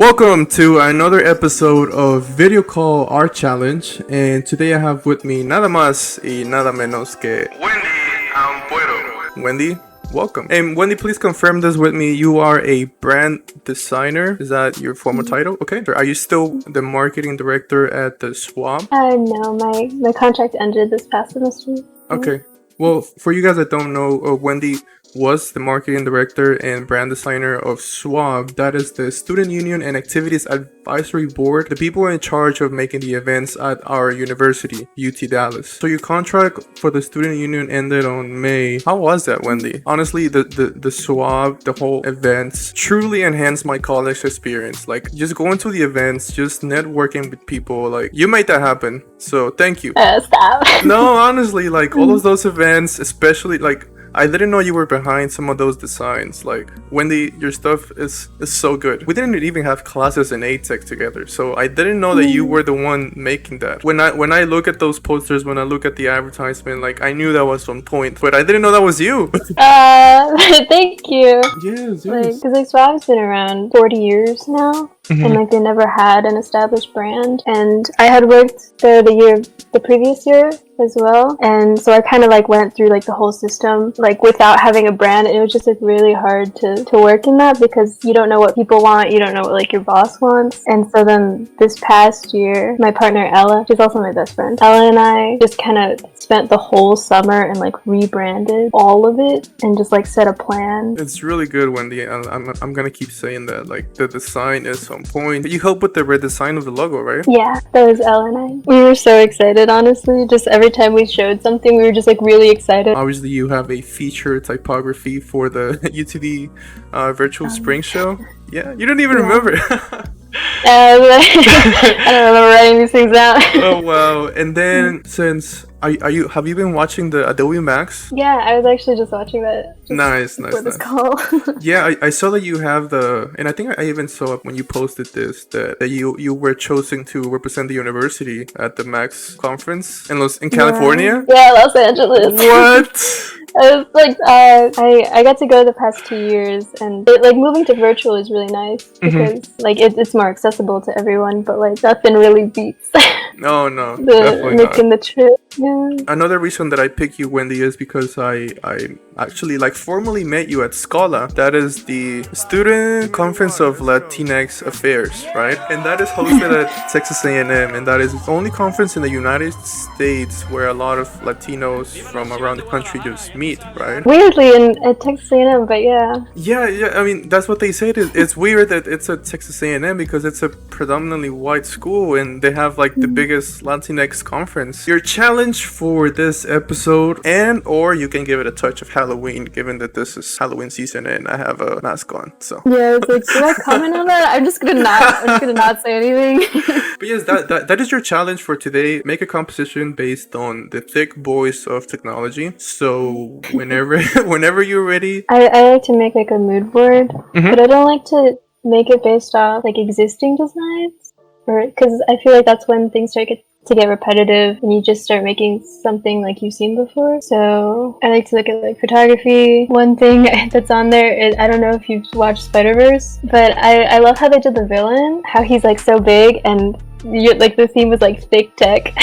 Welcome to another episode of Video Call Art Challenge, and today I have with me nada más y nada menos que Wendy Ampuero. Wendy, welcome. And Wendy, please confirm this with me. You are a brand designer. Is that your formal title? Okay. Are you still the marketing director at the Swab? No, my contract ended this past semester. Okay. Well, for you guys that don't know, Wendy was the marketing director and brand designer of SWAB. That is the Student Union and Activities Advisory Board, the people in charge of making the events at our university, UT Dallas. So your contract for the Student Union ended on May. How was that, Wendy? Honestly, the SWAB, the whole events truly enhanced my college experience. Like, just going to the events, just networking with people, like, you made that happen. So thank you. Stop. No, honestly, like, all of those events, especially, like, I didn't know you were behind some of those designs. Like, Wendy, your stuff is so good. We didn't even have classes in A-Tech together, so I didn't know that you were the one making that. When I look at those posters, when I look at the advertisement, like, I knew that was on point, but I didn't know that was you. Thank you. Yes. Like, because Swab's been around 40 years now, and like they never had an established brand. And I had worked there the previous year as well, and so I kind of like went through like the whole system like without having a brand. It was just like really hard to work in that because you don't know what people want, you don't know what like your boss wants. And so then this past year, my partner Ella, she's also my best friend, Ella and I just kind of spent the whole summer and like rebranded all of it and just like set a plan. It's really good, Wendy. I'm gonna keep saying that. Like, the design is on point. You helped with the redesign of the logo, right? Yeah, that was Ella and I. We were so excited, honestly. Just every time we showed something, we were just like really excited. Obviously, you have a feature typography for the UTD virtual spring show. Yeah, you don't even remember. I don't remember writing these things out. Oh wow! And then since have you been watching the Adobe Max? Yeah, I was actually just watching that. Nice. This call. Yeah, I saw that you have and I think I even saw it when you posted this that you were chosen to represent the university at the Max conference in California. Yeah, Los Angeles. What? I was like, I got to go the past 2 years, and like moving to virtual is really nice because like it's more accessible to everyone. But like nothing really beats. No, definitely making not. the trip. Yeah. Another reason that I picked you, Wendy, is because I actually like formally met you at Scala. That is the Student Conference of Latinx Affairs, right? And that is hosted at Texas A&M, and that is the only conference in the United States where a lot of Latinos from around the country just meet, right? Weirdly, at Texas A&M, but yeah. Yeah. I mean, that's what they said. It's weird that it's at Texas A&M because it's a predominantly white school, and they have like the biggest Latinx conference. Your challenge for this episode, or you can give it a touch of Halloween, given that this is Halloween season and I have a mask on. So yeah, it's like, do I comment on that? I'm just gonna not say anything. But yes, that is your challenge for today. Make a composition based on the thick voice of technology. So whenever you're ready. I like to make like a mood board, but I don't like to make it based off like existing designs, because I feel like that's when things start to get repetitive and you just start making something like you've seen before. So I like to look at like photography. One thing that's on there is, I don't know if you've watched Spider-Verse, but I love how they did the villain, how he's like so big and like the theme was like thick tech.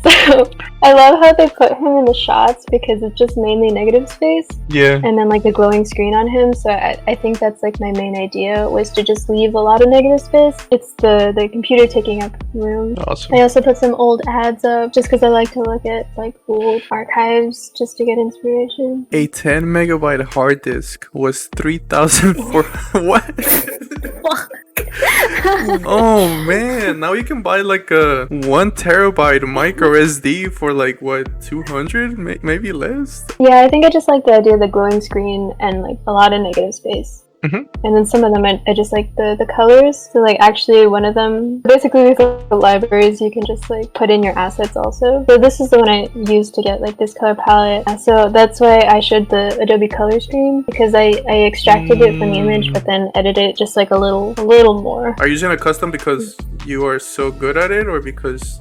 So I love how they put him in the shots because it's just mainly negative space. Yeah. And then like the glowing screen on him. So I think that's like my main idea, was to just leave a lot of negative space. It's the computer taking up room. Awesome. I also put some old ads up just because I like to look at like old archives just to get inspiration. A 10 megabyte hard disk was 3,000 for what? Oh man, now you can buy like a 1 terabyte micro SD for like what, 200, maybe less? Yeah, I think I just like the idea of the glowing screen and like a lot of negative space. And then some of them I just like the colors. So like actually one of them, basically with the libraries you can just like put in your assets also. So this is the one I used to get like this color palette. So that's why I showed the Adobe color stream, because I extracted it from the image but then edited it just like a little more. Are you using a custom because you are so good at it, or because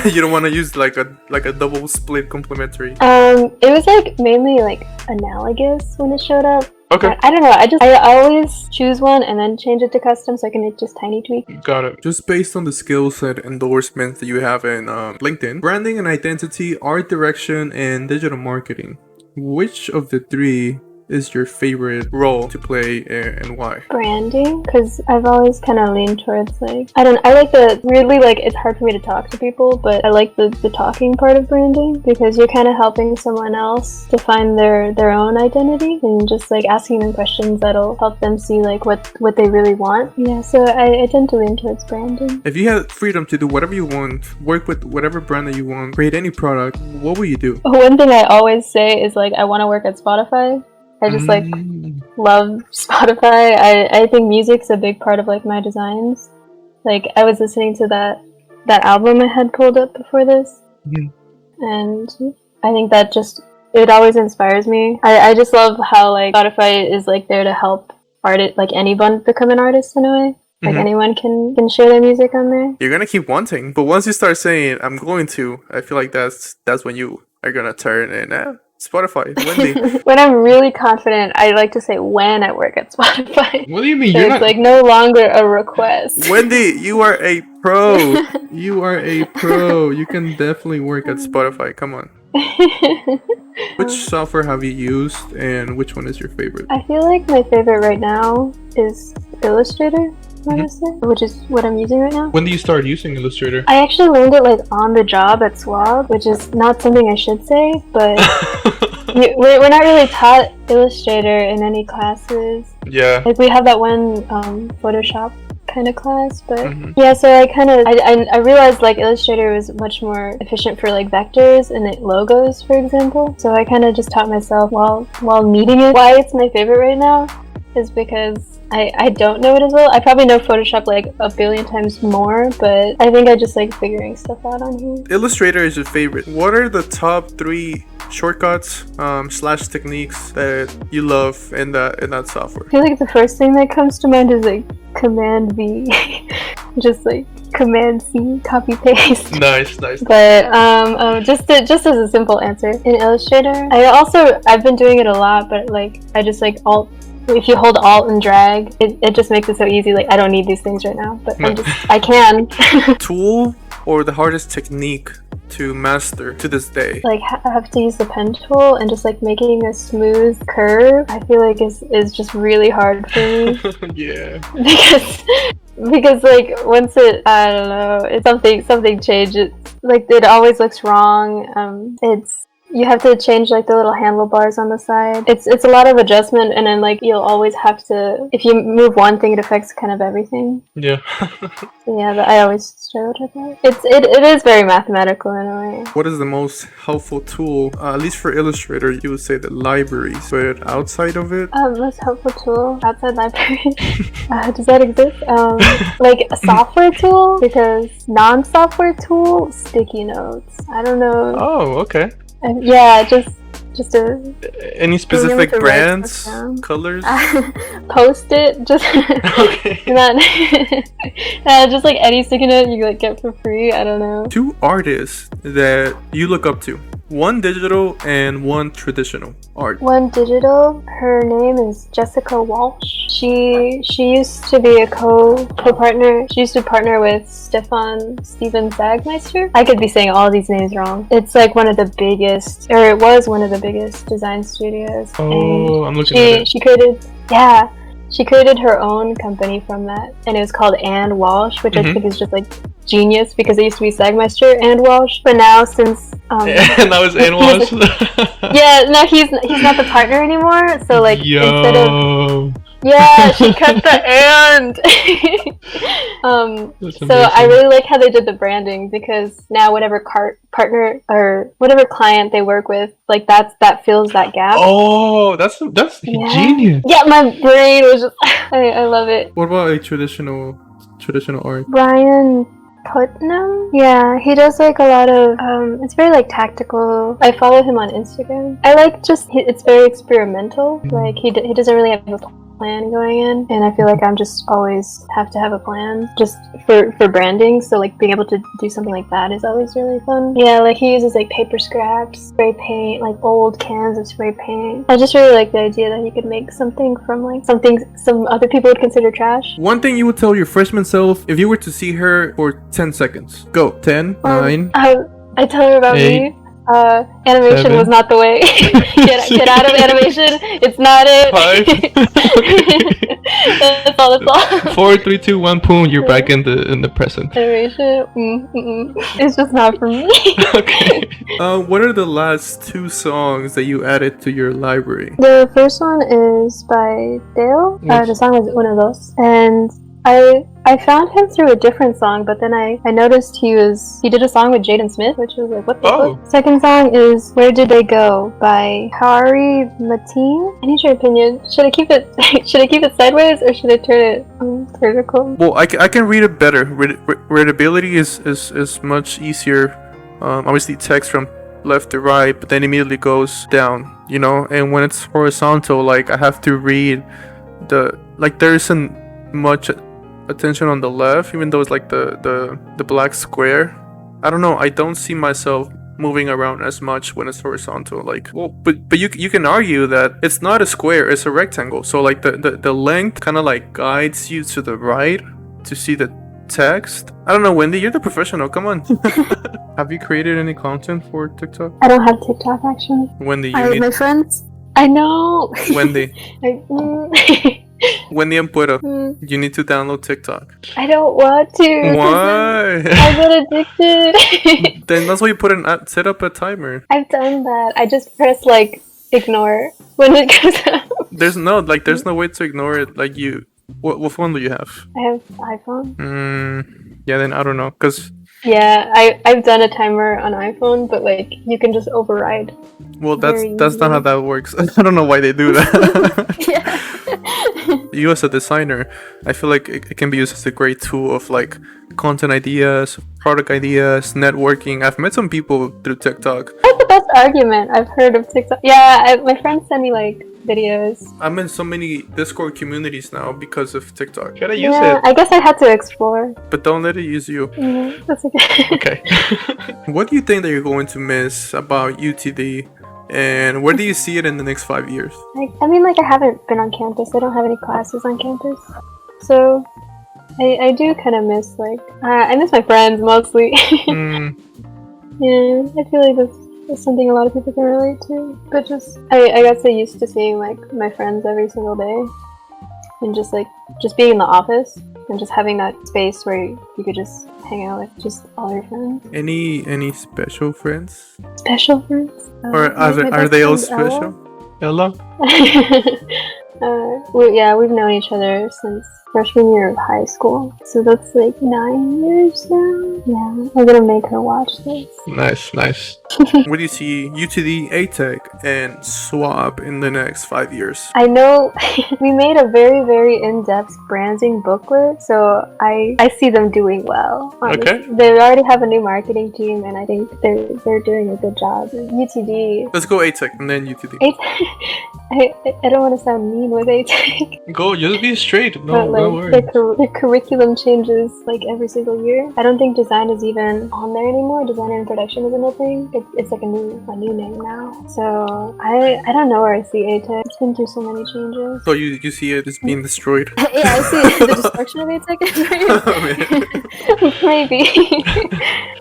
you don't want to use like a double split complementary? It was like mainly like analogous when it showed up. Okay. I don't know. I always choose one and then change it to custom so I can make just tiny tweaks. Got it. Just based on the skill set endorsements that you have in LinkedIn, branding and identity, art direction, and digital marketing. Which of the three is your favorite role to play and why? Branding, because I've always kind of leaned towards I like the weirdly it's hard for me to talk to people, but I like the talking part of branding because you're kind of helping someone else to find their own identity and just asking them questions that'll help them see what they really want. Yeah, so I tend to lean towards branding. If you had freedom to do whatever you want, work with whatever brand that you want, create any product, what would you do? One thing I always say is I want to work at Spotify. I just love Spotify. I think music's a big part of my designs. I was listening to that album I had pulled up before this, and I think that it always inspires me. I just love how Spotify is there to help anyone become an artist in a way. Anyone can share their music on there. You're gonna keep wanting, but once you start saying I'm going to, I feel like that's when you are gonna turn and Spotify, Wendy. When I'm really confident, I like to say when I work at Spotify. What do you mean? So it's no longer a request. Wendy, you are a pro. You are a pro. You can definitely work at Spotify. Come on. Which software have you used and which one is your favorite? I feel like my favorite right now is Illustrator. Honestly, which is what I'm using right now. When did you start using Illustrator? I actually learned it on the job at SWAB, which is not something I should say, but we're not really taught Illustrator in any classes. Yeah. We have that one Photoshop kind of class, but yeah, so I realized Illustrator was much more efficient for vectors and logos, for example. So I kind of just taught myself while needing it. Why it's my favorite right now is because I don't know it as well. I probably know Photoshop a billion times more, but I think I just figuring stuff out on here. Illustrator is your favorite. What are the top 3 shortcuts / techniques that you love in that software? I feel the first thing that comes to mind is Command V, just Command C, copy paste. Nice. But just as a simple answer, in Illustrator, I've been doing it a lot, but I just Alt. If you hold Alt and drag, it just makes it so easy. I don't need these things right now, but I can. Tool or the hardest technique to master to this day? I have to use the pen tool, and just making a smooth curve, I feel is just really hard for me. Yeah. Because once I don't know, it's something changes. It always looks wrong. You have to change the little handlebars on the side. It's a lot of adjustment, and then you'll always have to, if you move one thing, it affects kind of everything. Yeah. Yeah, but I always struggled with that. It is very mathematical in a way. What is the most helpful tool, at least for Illustrator? You would say the libraries, but outside of it? Most helpful tool outside libraries. Does that exist? A software tool, because non-software tool, sticky notes. I don't know. Oh, okay. Yeah, just any specific brands, colors? Post it, just okay. Just any sticky note you get for free. I don't know. 2 artists that you look up to. One digital and one traditional art. One digital. Her name is Jessica Walsh. She used to be a co-partner. She used to partner with Steven Sagmeister. I could be saying all these names wrong. It's one of the biggest, or it was one of the biggest design studios. Oh, I'm looking at it. She created her own company from that, and it was called And Walsh, which I think is just genius, because it used to be Sagmeister and Walsh, but now since and that was And Walsh. Yeah, no, he's not the partner anymore. So instead of she cut the and. So I really like how they did the branding, because now whatever partner or whatever client they work with, that fills that gap. Oh, that's genius. Yeah, my brain was just I love it. What about a traditional art? Brian Putnam? Yeah, he does a lot of it's very tactical. I follow him on Instagram. I it's very experimental. He doesn't really have a plan going in, and I feel like I'm just always have to have a plan just for branding. So like being able to do something like that is always really fun. Yeah, like he uses like paper scraps, spray paint, like old cans of spray paint. I just really like the idea that he could make something from like something some other people would consider trash. One thing you would tell your freshman self if you were to see her for 10 seconds. Go. 10, 9. I tell her about 8, me. Animation 7. was not the way. get out of animation. It's not it. 5. That's all. 4, 3, 2, 1. Boom! You're back in the present. Animation. It's just not for me. Okay. What are the last 2 songs that you added to your library? The first one is by Dale. Yes. The song was Uno Dos, and I found him through a different song, but then I noticed he did a song with Jaden Smith, which was like, what the fuck? Second song is Where Did They Go by Hari Mateen. I need your opinion. Should I keep it sideways or should I turn it vertical? Well, I can read it better. Readability is much easier. Obviously text from left to right, but then immediately goes down, you know? And when it's horizontal, like I have to read there isn't much attention on the left, even though it's like the black square. I don't know, I don't see myself moving around as much when it's horizontal. Like, well, but you can argue that it's not a square, it's a rectangle, so like the length kind of like guides you to the right to see the text. I don't know, Wendy, you're the professional, come on. Have you created any content for TikTok? I don't have TikTok actually. Wendy, My friends, I know. Wendy. Wendy Ampuero, you need to download TikTok. I don't want to. Why? I get addicted. Then that's why you set up a timer. I've done that. I just press like ignore when it comes up. There's no way to ignore it. Like what phone do you have? I have iPhone. Yeah, then I don't know, cause yeah, I've done a timer on iPhone, but like you can just override. Well, that's not how that works. I don't know why they do that. Yeah. You as a designer, I feel like it can be used as a great tool of like content ideas, product ideas, networking. I've met some people through TikTok. That's the best argument I've heard of TikTok. Yeah, my friends send me like videos. I'm in so many Discord communities now because of TikTok. Gotta use it. I guess I had to explore. But don't let it use you. That's okay. Okay. What do you think that you're going to miss about UTD? And where do you see it in the next 5 years? I mean, like, I haven't been on campus. I don't have any classes on campus. So, I do kind of miss, like, I miss my friends, mostly. Yeah, I feel like that's something a lot of people can relate to. But just, I got so used to seeing, like, my friends every single day. And just being in the office. And just having that space where you could just hang out with just all your friends. Any special friends? Special friends? Or are they all special? Ella? We've known each other since freshman year of high school. So that's like 9 years now. Yeah, I'm gonna make her watch this. Nice. Where do you see UTD, ATEC, and SWAB in the next 5 years? I know we made a very, very in-depth branding booklet, so I see them doing well. Honestly. Okay. They already have a new marketing team, and I think they're doing a good job. UTD. Let's go ATEC and then UTD. I don't want to sound mean with ATEC. Go, just be straight. But No like worries. the curriculum changes like every single year. I don't think design is even on there anymore. Design and production isn't a thing. It's like a new name now. So I don't know where I see ATEC. It's been through so many changes. So you see it as being destroyed? Yeah, I see the destruction of ATEC. Maybe.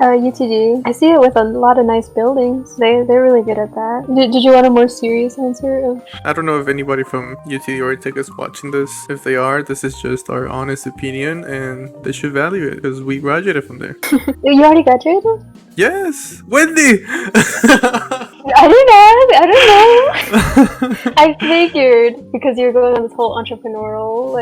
UTD. I see it with a lot of nice buildings. They're really good at that. Did you want a more serious answer? I don't know if anybody from UTD or ATEC is watching this. If they are, this is just our honest opinion, and they should value it because we graduated from there. You already graduated? Yes, Wendy. I don't know. I figured because you're going on this whole entrepreneurial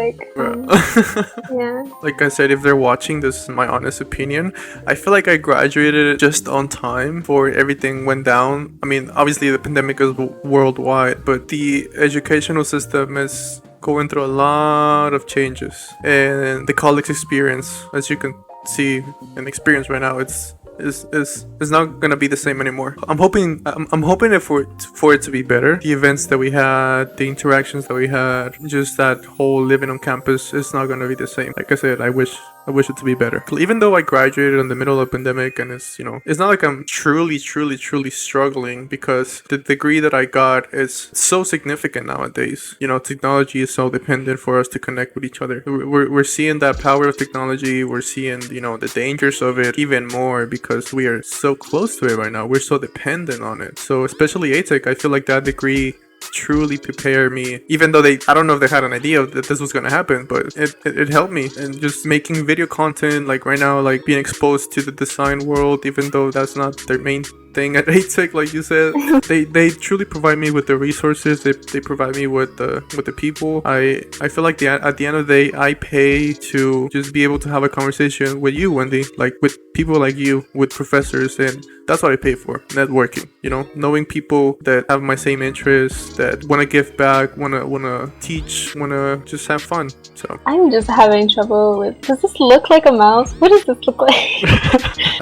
yeah. Like I said, if they're watching, this is my honest opinion. I feel like I graduated just on time before everything went down. I mean, obviously the pandemic is worldwide, but the educational system is going through a lot of changes, and the college experience, as you can see and experience right now, it's is not gonna be the same anymore. I'm hoping it for it to be better. The events that we had, the interactions that we had, just that whole living on campus is not gonna be the same. Like I said, I wish it to be better. Even though I graduated in the middle of the pandemic, and it's not like I'm truly struggling, because the degree that I got is so significant nowadays. Technology is so dependent for us to connect with each other. We're seeing that power of technology. We're seeing, the dangers of it even more, because we are so close to it right now. We're so dependent on it. So especially ATEC, I feel like that degree truly prepare me, even though I don't know if they had an idea that this was going to happen, but it helped me. And just making video content, like right now, like being exposed to the design world, even though that's not their main thing at ATEC, like you said, they truly provide me with the resources. They provide me with the people. I feel like at the end of the day, I pay to just be able to have a conversation with you, Wendy, like with people like you, with professors, and that's what I pay for. Networking, knowing people that have my same interests, that want to give back, want to teach, want to just have fun. So I'm just having trouble with. Does this look like a mouse? What does this look like?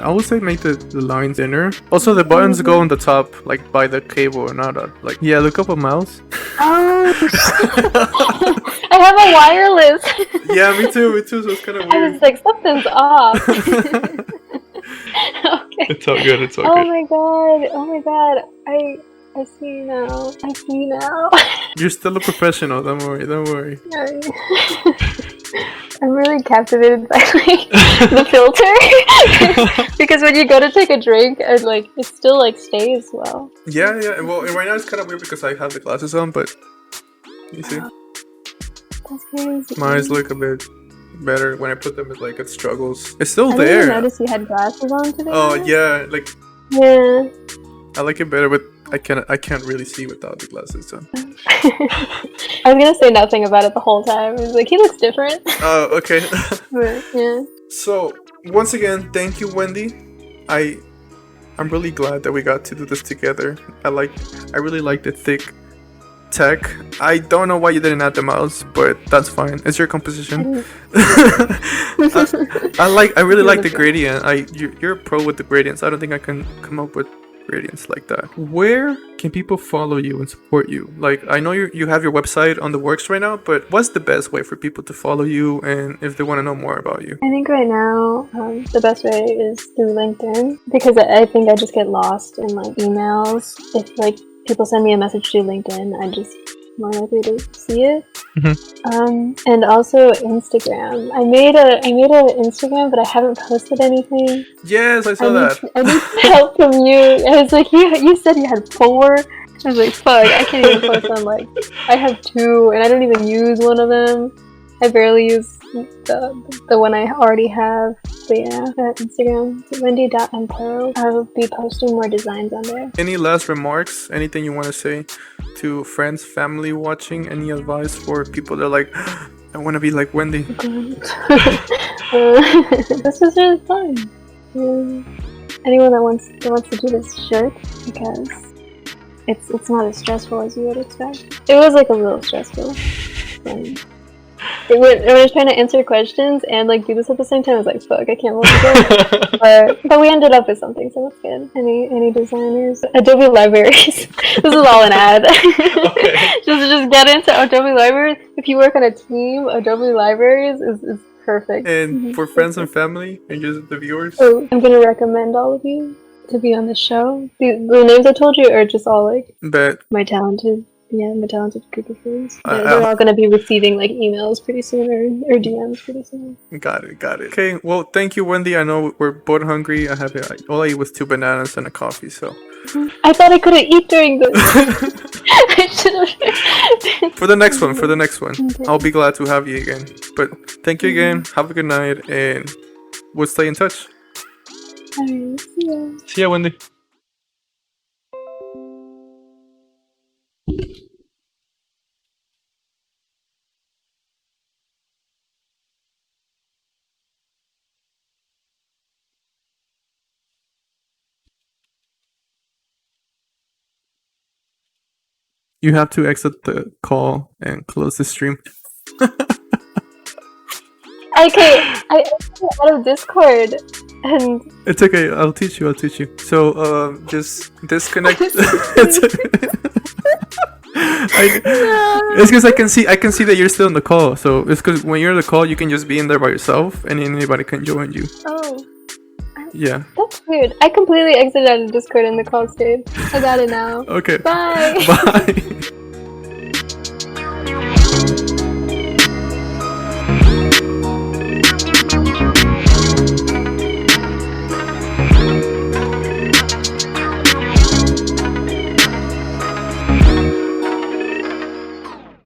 I would say make the lines thinner. Also, the buttons go on the top, like by the cable, and not like. Yeah, look up a mouse. Oh, I have a wireless. Yeah, me too. So it's kind of I weird. was like, something's off. Okay. It's all good. It's all Oh good. my god. I see now. You're still a professional. Don't worry. I'm really captivated by the filter, because when you go to take a drink, and it still stays well. Yeah. Well, right now it's kind of weird because I have the glasses on, but you see, That's crazy. my eyes look a bit better when I put them. It struggles. It's still I didn't there. notice you had glasses on today. Oh yeah, Yeah. I like it better, but I can't really see without the glasses on. I was gonna say nothing about it the whole time. I was like, he looks different. Oh, okay. But, yeah. So once again, thank you, Wendy. I'm really glad that we got to do this together. I really like the thick tech. I don't know why you didn't add the mouse, but that's fine. It's your composition. I really like the gradient. You're a pro with the gradients. I don't think I can come up with gradients like that. Where can people follow you and support you? Like, I know you have your website on the works right now, but what's the best way for people to follow you, and if they want to know more about you? I think right now the best way is through LinkedIn, because I think I just get lost in emails. If people send me a message through LinkedIn, I just more likely to see it. And also Instagram. I made a Instagram, but I haven't posted anything. Yes, I saw that. I need help from you. I was like, you said you had 4. I was like, fuck, I can't even post on I have 2, and I don't even use one of them. I barely use the one I already have. But yeah, Instagram, Wendy Ampuero. I will be posting more designs on there. Any last remarks? Anything you want to say to friends, family watching? Any advice for people that are like, I want to be like Wendy? This was really fun. Anyone that wants to do this should, because it's not as stressful as you would expect. It was a little stressful. I was trying to answer questions and do this at the same time. I was like, fuck, I can't multitask. but we ended up with something, so that's good. Any designers? Adobe Libraries. This is all an ad. Okay. just get into Adobe Libraries. If you work on a team, Adobe Libraries is perfect. And for friends and family and just the viewers? Oh, I'm gonna recommend all of you to be on the show. The names I told you are just all Bet. my talented group of friends. They're all gonna be receiving emails pretty soon or DMs pretty soon. Got it. Okay, well, thank you, Wendy. I know we're both hungry. All I ate was 2 bananas and a coffee, so. I thought I couldn't eat during this. I should've. For the next one. Okay. I'll be glad to have you again. But thank you again. Have a good night, and we'll stay in touch. Alright, see ya. See ya, Wendy. You have to exit the call and close the stream. Okay, I exited out of Discord. And It's okay. I'll teach you. So, just disconnect. It's because I can see that you're still in the call. So it's because when you're in the call, you can just be in there by yourself, and anybody can join you. oh, Yeah. that's weird. I completely exited out of Discord in the call stage. I got it now. Okay. Bye. Bye.